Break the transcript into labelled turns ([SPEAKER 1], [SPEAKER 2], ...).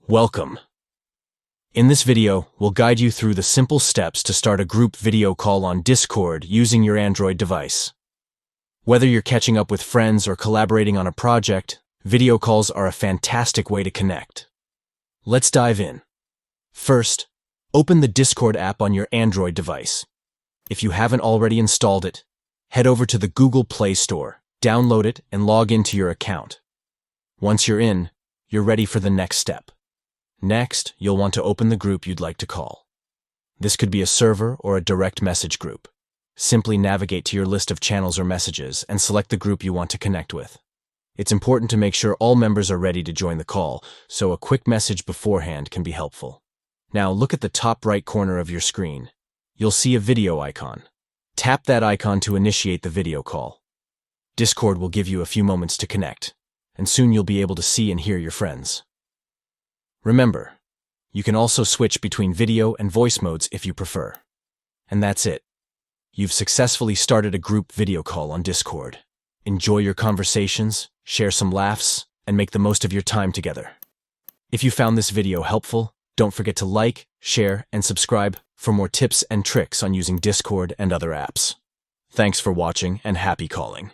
[SPEAKER 1] Welcome. In this video, we'll guide you through the simple steps to start a group video call on Discord using your Android device. Whether you're catching up with friends or collaborating on a project, video calls are a fantastic way to connect. Let's dive in. First, open the Discord app on your Android device. If you haven't already installed it, head over to the Google Play Store, download it, and log into your account. Once you're in, you're ready for the next step. Next, you'll want to open the group you'd like to call. This could be a server or a direct message group. Simply navigate to your list of channels or messages and select the group you want to connect with. It's important to make sure all members are ready to join the call, so a quick message beforehand can be helpful. Now look at the top right corner of your screen. You'll see a video icon. Tap that icon to initiate the video call. Discord will give you a few moments to connect, and soon you'll be able to see and hear your friends. Remember, you can also switch between video and voice modes if you prefer. And that's it. You've successfully started a group video call on Discord. Enjoy your conversations, share some laughs, and make the most of your time together. If you found this video helpful, don't forget to like, share, and subscribe for more tips and tricks on using Discord and other apps. Thanks for watching and happy calling.